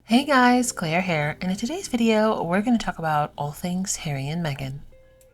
Hey guys, Claire here, and in today's video, we're going to talk about all things Harry and Meghan.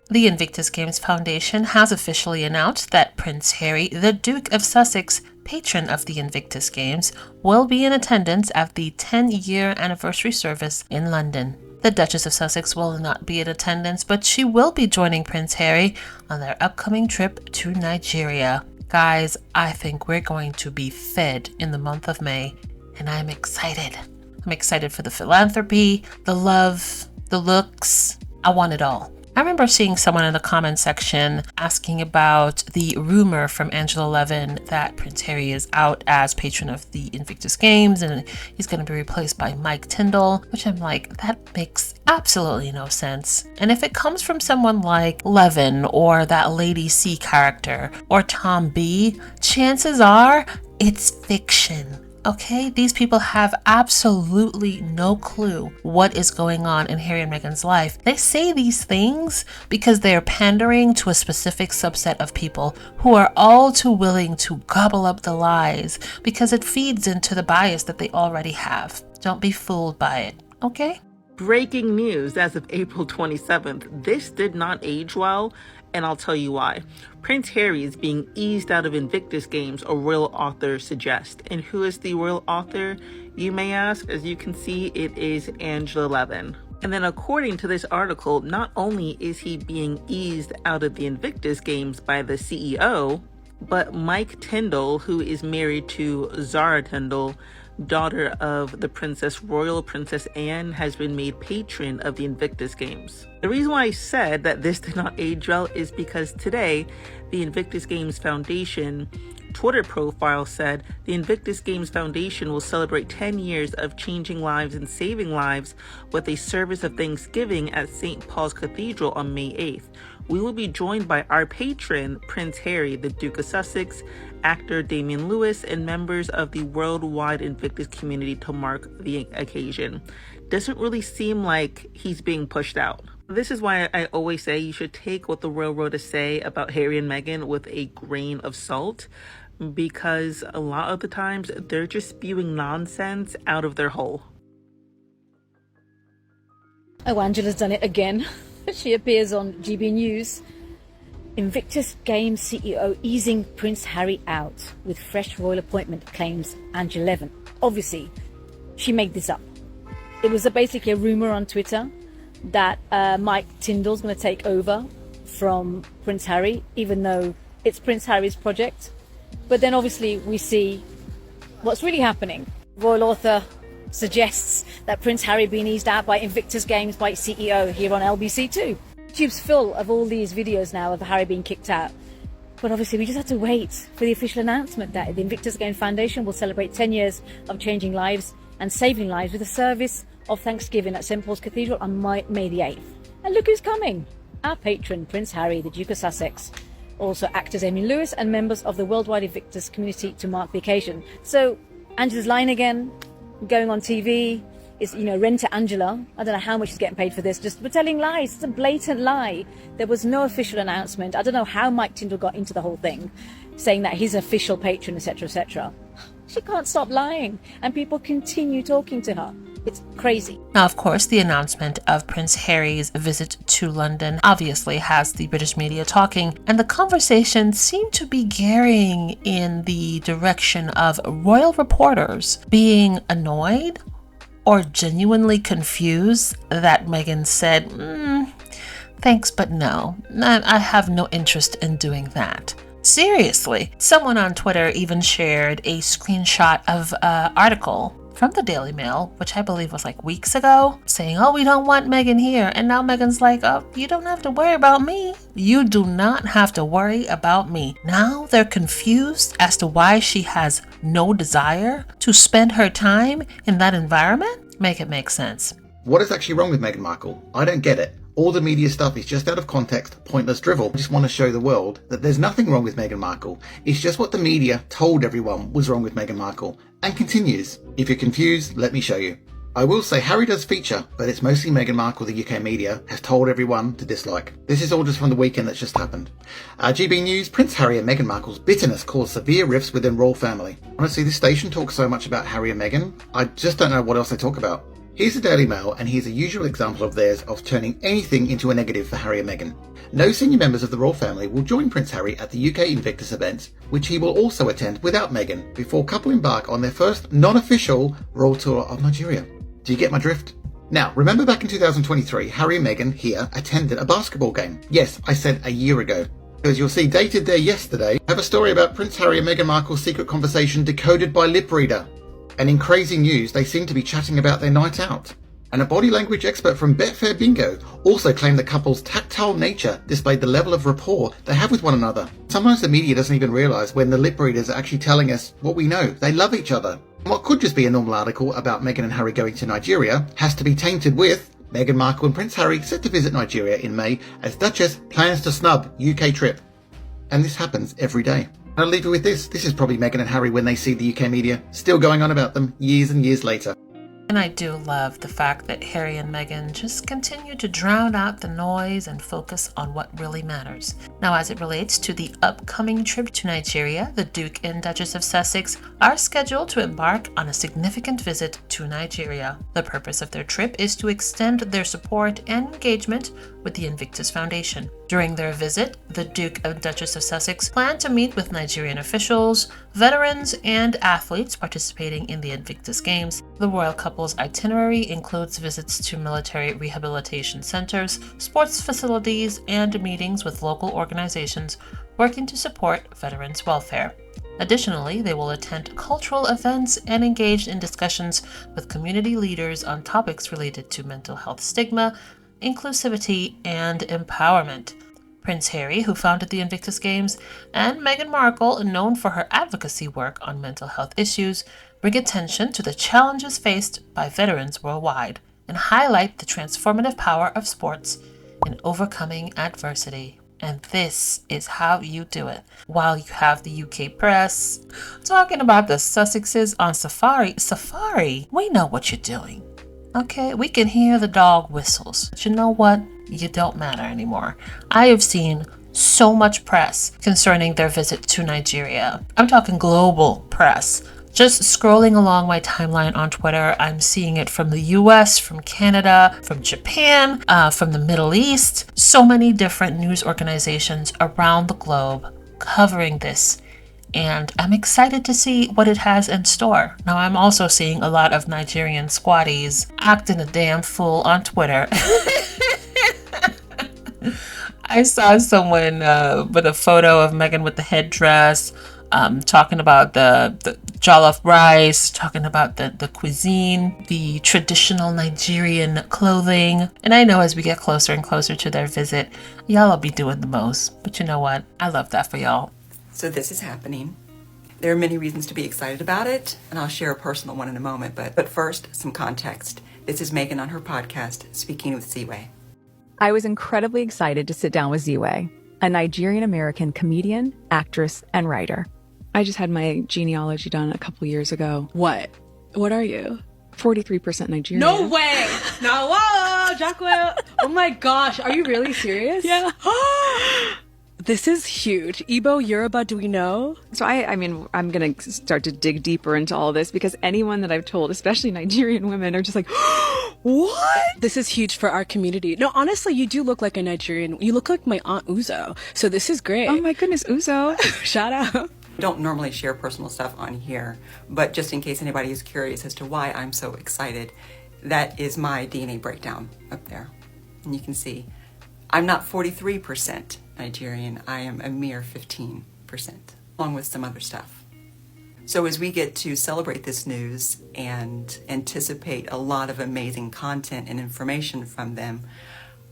The Invictus Games Foundation has officially announced that Prince Harry, the Duke of Sussex, patron of the Invictus Games, will be in attendance at the 10-year anniversary service in London. The Duchess of Sussex will not be in attendance, but she will be joining Prince Harry on their upcoming trip to Nigeria. Guys, I think we're going to be fed in the month of May, and I'm excited. I'm excited for the philanthropy, the love, the looks. I want it all. I remember seeing someone in the comment section asking about the rumor from Angela Levin that Prince Harry is out as patron of the Invictus Games and he's going to be replaced by Mike Tyndall, which I'm like, that makes absolutely no sense. And if it comes from someone like Levin or that Lady C character or Tom B, chances are it's fiction. Okay, these people have absolutely no clue what is going on in Harry and Meghan's life. They say these things because they are pandering to a specific subset of people who are all too willing to gobble up the lies because it feeds into the bias that they already have. Don't be fooled by it, okay? Breaking news as of April 27th. This did not age well, and I'll tell you why. Prince Harry is being eased out of Invictus Games, a royal author suggests. And who is the royal author, you may ask? As you can see, it is Angela Levin. And then according to this article, not only is he being eased out of the Invictus Games by the CEO, but Mike Tyndall, who is married to Zara Tyndall, daughter of the Royal Princess Anne, has been made patron of the Invictus Games. The reason why I said that this did not age well is because today, the Invictus Games Foundation Twitter profile said the Invictus Games Foundation will celebrate 10 years of changing lives and saving lives with a service of Thanksgiving at St. Paul's Cathedral on May 8th. We will be joined by our patron, Prince Harry, the Duke of Sussex, actor Damian Lewis, and members of the worldwide Invictus community to mark the occasion. Doesn't really seem like he's being pushed out. This is why I always say you should take what the royal road to say about Harry and Meghan with a grain of salt, because a lot of the times they're just spewing nonsense out of their hole. Oh, Angela's done it again. She appears on GB News. Invictus Games CEO easing Prince Harry out with fresh royal appointment, claims Angela Levin. Obviously, she made this up. It was basically a rumor on Twitter that Mike Tyndall's going to take over from Prince Harry, even though it's Prince Harry's project. But then obviously we see what's really happening. Royal author suggests that Prince Harry being eased out by Invictus Games by CEO here on LBC2. YouTube's full of all these videos now of Harry being kicked out. But obviously we just have to wait for the official announcement that the Invictus Games Foundation will celebrate 10 years of changing lives and saving lives with a service of Thanksgiving at St. Paul's Cathedral on May the 8th. And look who's coming. Our patron, Prince Harry, the Duke of Sussex. Also actors Amy Lewis and members of the worldwide Invictus community to mark the occasion. So Angela's lying again, going on TV. It's, rent to Angela. I don't know how much she's getting paid for this, just for telling lies. It's a blatant lie. There was no official announcement. I don't know how Mike Tyndall got into the whole thing, saying that he's an official patron, etc., etc. She can't stop lying, and people continue talking to her. It's crazy. Now, of course, the announcement of Prince Harry's visit to London obviously has the British media talking, and the conversation seemed to be gearing in the direction of royal reporters being annoyed or genuinely confused that Meghan said, thanks, but no, I have no interest in doing that. Seriously, someone on Twitter even shared a screenshot of an article from the Daily Mail, which I believe was like weeks ago, saying, oh, we don't want Meghan here. And now Meghan's like, oh, you don't have to worry about me. You do not have to worry about me. Now they're confused as to why she has no desire to spend her time in that environment. Make it make sense. What is actually wrong with Meghan Markle? I don't get it. All the media stuff is just out of context, pointless drivel. I just want to show the world that there's nothing wrong with Meghan Markle. It's just what the media told everyone was wrong with Meghan Markle. And continues. If you're confused, let me show you. I will say Harry does feature, but it's mostly Meghan Markle the UK media has told everyone to dislike. This is all just from the weekend that's just happened. GB News, Prince Harry and Meghan Markle's bitterness caused severe rifts within royal family. Honestly, this station talks so much about Harry and Meghan, I just don't know what else they talk about. Here's the Daily Mail, and here's a usual example of theirs of turning anything into a negative for Harry and Meghan. No senior members of the royal family will join Prince Harry at the UK Invictus event, which he will also attend without Meghan, before couple embark on their first non-official royal tour of Nigeria. Do you get my drift? Now, remember back in 2023, Harry and Meghan here attended a basketball game. Yes, I said a year ago. As you'll see dated there yesterday, I have a story about Prince Harry and Meghan Markle's secret conversation decoded by lip reader. And in crazy news, they seem to be chatting about their night out. And a body language expert from Betfair Bingo also claimed the couple's tactile nature displayed the level of rapport they have with one another. Sometimes the media doesn't even realise when the lip readers are actually telling us what we know. They love each other. And what could just be a normal article about Meghan and Harry going to Nigeria has to be tainted with Meghan Markle and Prince Harry set to visit Nigeria in May as Duchess plans to snub UK trip. And this happens every day. I'll leave you with this. This is probably Meghan and Harry when they see the UK media still going on about them years and years later. And I do love the fact that Harry and Meghan just continue to drown out the noise and focus on what really matters. Now, as it relates to the upcoming trip to Nigeria, the Duke and Duchess of Sussex are scheduled to embark on a significant visit to Nigeria. The purpose of their trip is to extend their support and engagement with the Invictus Foundation. During their visit, the Duke and Duchess of Sussex plan to meet with Nigerian officials, veterans, and athletes participating in the Invictus Games. The royal couple's itinerary includes visits to military rehabilitation centers, sports facilities, and meetings with local organizations working to support veterans' welfare. Additionally, they will attend cultural events and engage in discussions with community leaders on topics related to mental health stigma, inclusivity, and empowerment. Prince Harry, who founded the Invictus Games, and Meghan Markle, known for her advocacy work on mental health issues, bring attention to the challenges faced by veterans worldwide and highlight the transformative power of sports in overcoming adversity. And this is how you do it. While you have the UK press talking about the Sussexes on safari, we know what you're doing. Okay, we can hear the dog whistles. But you know what? You don't matter anymore. I have seen so much press concerning their visit to Nigeria. I'm talking global press. Just scrolling along my timeline on Twitter, I'm seeing it from the US, from Canada, from Japan, from the Middle East. So many different news organizations around the globe covering this. And I'm excited to see what it has in store. Now, I'm also seeing a lot of Nigerian squatties acting a damn fool on Twitter. I saw someone with a photo of Meghan with the headdress, talking about the jollof rice, talking about the cuisine, the traditional Nigerian clothing. And I know as we get closer and closer to their visit, y'all will be doing the most. But you know what? I love that for y'all. So this is happening. There are many reasons to be excited about it, and I'll share a personal one in a moment. But first, some context. This is Meghan on her podcast, Speaking with Ziwe. I was incredibly excited to sit down with Ziwe, a Nigerian-American comedian, actress, and writer. I just had my genealogy done a couple years ago. What are you? 43% Nigerian. No way! No, whoa, Jacqueline. Oh my gosh, are you really serious? Yeah. This is huge. Igbo, Yoruba, do we know? So I mean, I'm going to start to dig deeper into all this because anyone that I've told, especially Nigerian women, are just like, what? This is huge for our community. No, honestly, you do look like a Nigerian. You look like my Aunt Uzo. So this is great. Oh my goodness, Uzo. Shout out. I don't normally share personal stuff on here, but just in case anybody is curious as to why I'm so excited, that is my DNA breakdown up there. And you can see I'm not 43% Nigerian, I am a mere 15%, along with some other stuff. So as we get to celebrate this news and anticipate a lot of amazing content and information from them,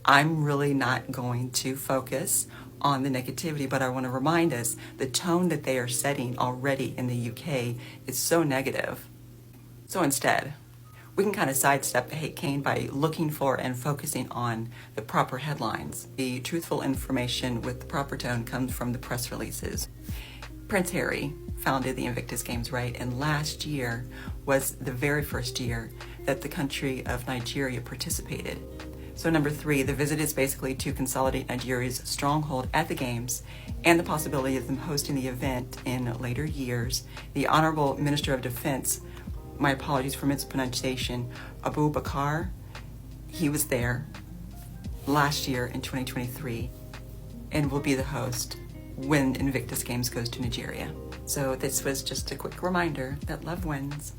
I'm really not going to focus on the negativity, but I want to remind us the tone that they are setting already in the UK is so negative. So instead, we can kind of sidestep the hate cane by looking for and focusing on the proper headlines. The truthful information with the proper tone comes from the press releases. Prince Harry founded the Invictus Games, right? And last year was the very first year that the country of Nigeria participated. So number 3, the visit is basically to consolidate Nigeria's stronghold at the Games and the possibility of them hosting the event in later years. The Honorable Minister of Defense, my apologies for mispronunciation, Abu Bakar, he was there last year in 2023 and will be the host when Invictus Games goes to Nigeria. So this was just a quick reminder that love wins.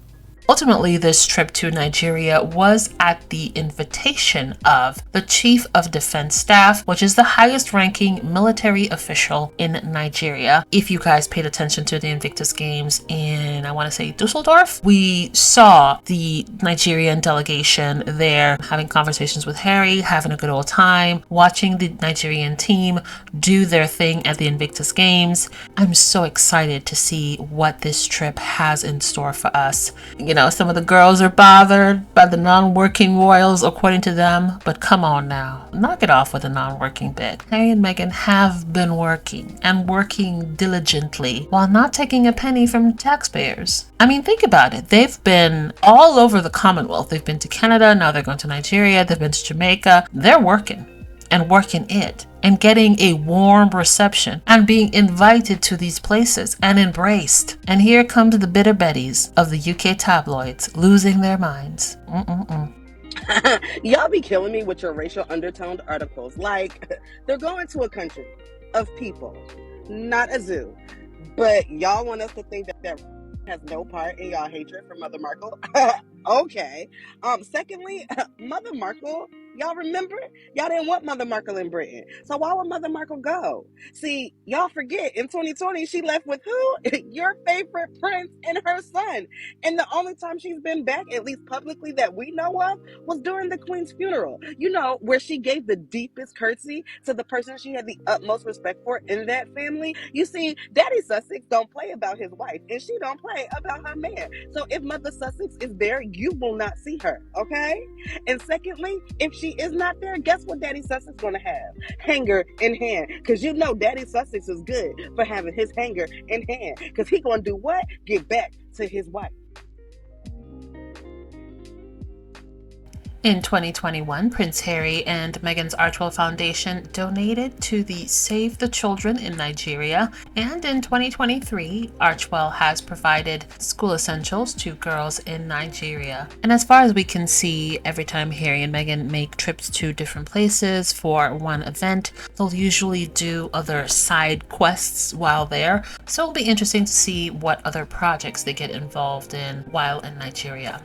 Ultimately, this trip to Nigeria was at the invitation of the Chief of Defense Staff, which is the highest ranking military official in Nigeria. If you guys paid attention to the Invictus Games in, I want to say, Dusseldorf, we saw the Nigerian delegation there having conversations with Harry, having a good old time, watching the Nigerian team do their thing at the Invictus Games. I'm so excited to see what this trip has in store for us. You know, some of the girls are bothered by the non-working royals, according to them, but come on now, knock it off with the non-working bit. Harry and Meghan have been working, and working diligently, while not taking a penny from taxpayers. I mean, think about it. They've been all over the Commonwealth. They've been to Canada, now they're going to Nigeria, they've been to Jamaica. They're working. And working it and getting a warm reception and being invited to these places and embraced. And here comes the bitter Bettys of the UK tabloids losing their minds. Y'all be killing me with your racial undertoned articles. Like, they're going to a country of people, not a zoo. But y'all want us to think that that has no part in y'all hatred for Mother Markle? Okay. Secondly, Mother Markle, y'all remember? Y'all didn't want Mother Markle in Britain. So why would Mother Markle go? See, y'all forget, in 2020, she left with who? Your favorite prince and her son. And the only time she's been back, at least publicly that we know of, was during the Queen's funeral. You know, where she gave the deepest curtsy to the person she had the utmost respect for in that family. You see, Daddy Sussex don't play about his wife, and she don't play about her man. So if Mother Sussex is there, you will not see her, okay? And secondly, if she is not there, guess what Daddy Sussex is going to have? Hanger in hand. Because you know Daddy Sussex is good for having his hanger in hand. Because he going to do what? Get back to his wife. In 2021, Prince Harry and Meghan's Archewell Foundation donated to the Save the Children in Nigeria, and in 2023, Archewell has provided school essentials to girls in Nigeria. And as far as we can see, every time Harry and Meghan make trips to different places for one event, they'll usually do other side quests while there. So it'll be interesting to see what other projects they get involved in while in Nigeria.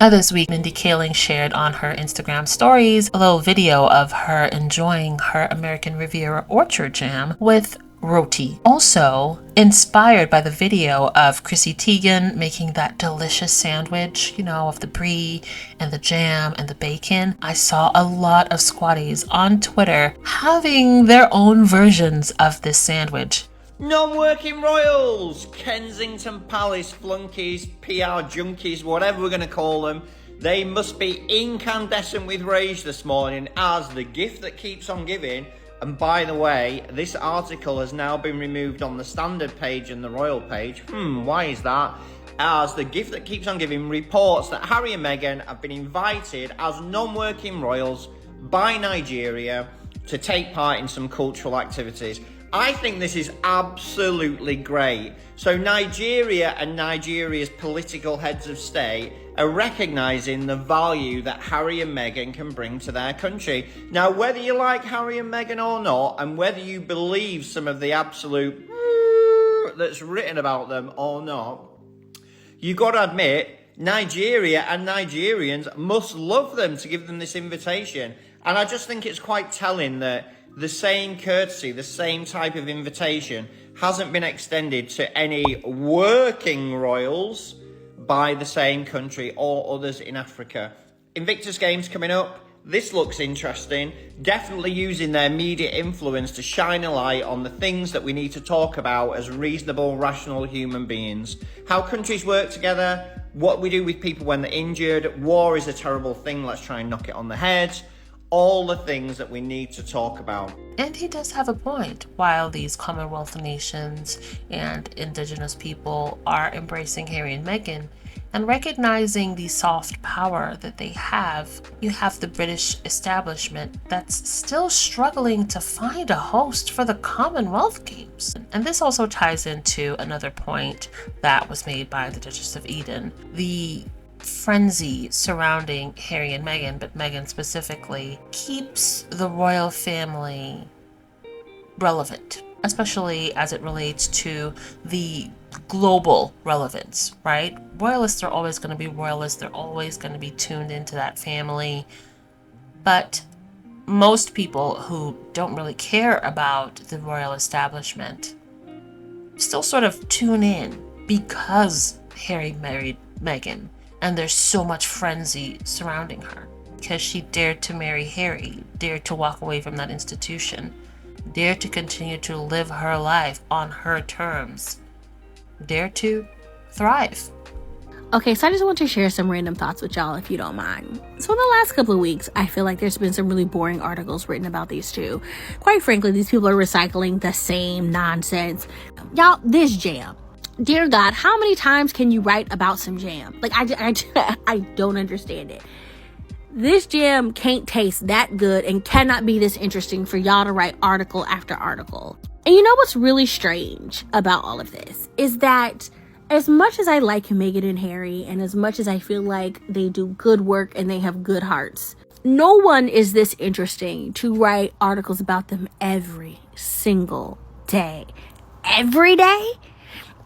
This week, Mindy Kaling shared on her Instagram stories a little video of her enjoying her American Riviera orchard jam with roti. Also, inspired by the video of Chrissy Teigen making that delicious sandwich, you know, of the brie and the jam and the bacon, I saw a lot of squatties on Twitter having their own versions of this sandwich. Non-working royals, Kensington Palace flunkies, PR junkies, whatever we're going to call them, they must be incandescent with rage this morning as the gift that keeps on giving. And by the way, this article has now been removed on the standard page and the royal page. Why is that? As the gift that keeps on giving reports that Harry and Meghan have been invited as non-working royals by Nigeria to take part in some cultural activities. I think this is absolutely great. So Nigeria and Nigeria's political heads of state are recognising the value that Harry and Meghan can bring to their country. Now, whether you like Harry and Meghan or not, and whether you believe some of the absolute that's written about them or not, you got to admit, Nigeria and Nigerians must love them to give them this invitation. And I just think it's quite telling that the same courtesy, the same type of invitation hasn't been extended to any working royals by the same country or others in Africa. Invictus Games coming up. This looks interesting. Definitely using their media influence to shine a light on the things that we need to talk about as reasonable, rational human beings. How countries work together, what we do with people when they're injured. War is a terrible thing. Let's try and knock it on the head. All the things that we need to talk about. And he does have a point. While these Commonwealth nations and indigenous people are embracing Harry and Meghan, And recognizing the soft power that they have, you have the British establishment that's still struggling to find a host for the Commonwealth Games. And this also ties into another point that was made by the Duchess of Eden. The frenzy surrounding Harry and Meghan, but Meghan specifically, keeps the royal family relevant, especially as it relates to the global relevance, right? Royalists are always going to be royalists. They're always going to be tuned into that family. But most people who don't really care about the royal establishment still sort of tune in because Harry married Meghan, and there's so much frenzy surrounding her because she dared to marry Harry, dared to walk away from that institution, dared to continue to live her life on her terms, dare to thrive. Okay, so I just want to share some random thoughts with y'all, if you don't mind. So in the last couple of weeks, I feel like there's been some really boring articles written about these two. Quite frankly, these people are recycling the same nonsense. Y'all, this jam. Dear God, how many times can you write about some jam? Like, I don't understand it. This jam can't taste that good and cannot be this interesting for y'all to write article after article. And you know what's really strange about all of this is that as much as I like Meghan and Harry, and as much as I feel like they do good work and they have good hearts, no one is this interesting to write articles about them every single day. Every day?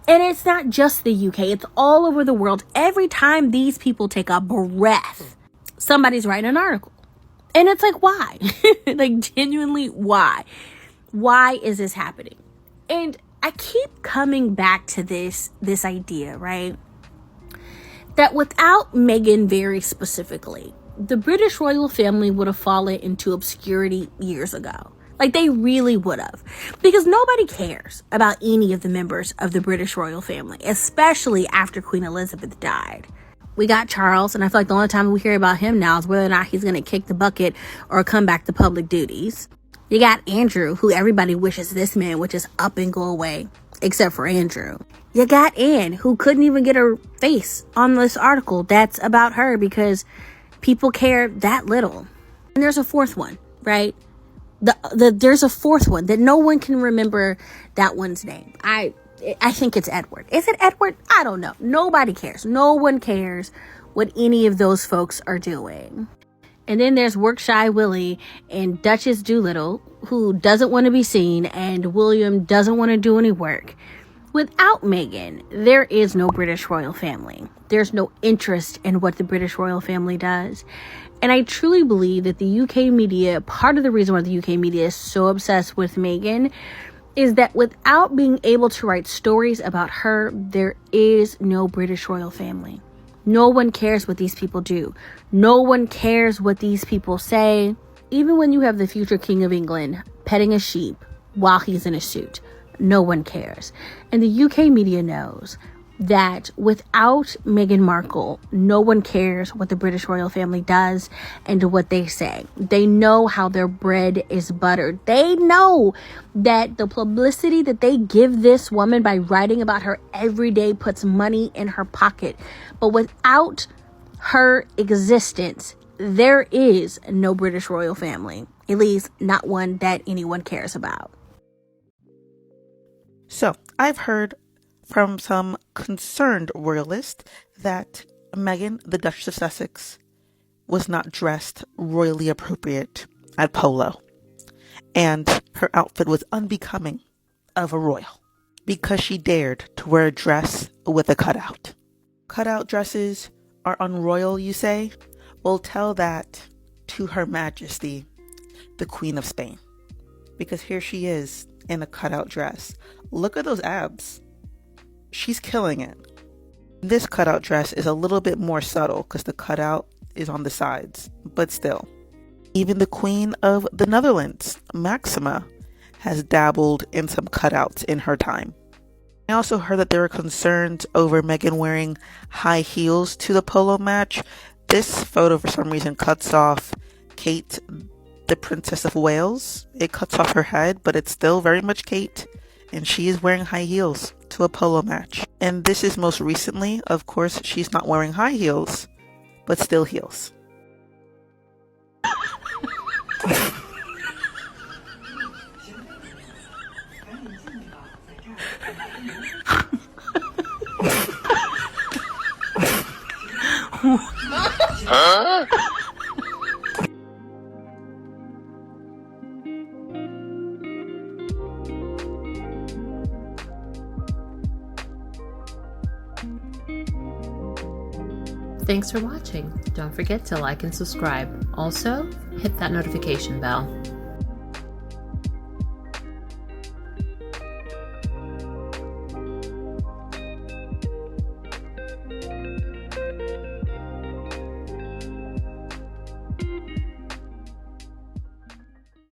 And it's not just the UK, it's all over the world. Every time these people take a breath, somebody's writing an article. And it's like, why? Like, genuinely, why? Why is this happening? And I keep coming back to this idea, right? That without Meghan very specifically, the British royal family would have fallen into obscurity years ago. Like, they really would have. Because nobody cares about any of the members of the British royal family, especially after Queen Elizabeth died. We got Charles, and I feel like the only time we hear about him now is whether or not he's going to kick the bucket or come back to public duties. You got Andrew, who everybody wishes this man would just up and go away, except for Andrew. You got Anne, who couldn't even get her face on this article that's about her because people care that little. And there's a fourth one, right? There's a fourth one that no one can remember that one's name. I think it's Edward. Is it Edward? I don't know. Nobody cares. No one cares what any of those folks are doing. And then there's Workshire Willie and Duchess Doolittle, who doesn't want to be seen, and William doesn't want to do any work. Without Meghan, there is no British royal family. There's no interest in what the British royal family does. And I truly believe that the UK media, part of the reason why the UK media is so obsessed with Meghan, is that without being able to write stories about her, there is no British royal family. No one cares what these people do. No one cares what these people say. Even when you have the future King of England petting a sheep while he's in a suit, no one cares. And the UK media knows that without Meghan Markle, no one cares what the British royal family does and what they say. They know how their bread is buttered. They know that the publicity that they give this woman by writing about her every day puts money in her pocket. But without her existence, there is no British royal family, at least not one that anyone cares about. So, I've heard from some concerned royalists that Meghan, the Duchess of Sussex, was not dressed royally appropriate at polo. And her outfit was unbecoming of a royal because she dared to wear a dress with a cutout. Cutout dresses are unroyal, you say? Well, tell that to Her Majesty, the Queen of Spain. Because here she is in a cutout dress. Look at those abs. She's killing it. This cutout dress is a little bit more subtle because the cutout is on the sides, but still. Even the Queen of the Netherlands, Maxima, has dabbled in some cutouts in her time. I also heard that there were concerns over Meghan wearing high heels to the polo match. This photo for some reason cuts off Kate, the Princess of Wales. It cuts off her head, but it's still very much Kate, and she is wearing high heels. to a polo match. And this is most recently. Of course, she's not wearing high heels, but still heels. Huh? Thanks for watching. Don't forget to like and subscribe. Also, hit that notification bell.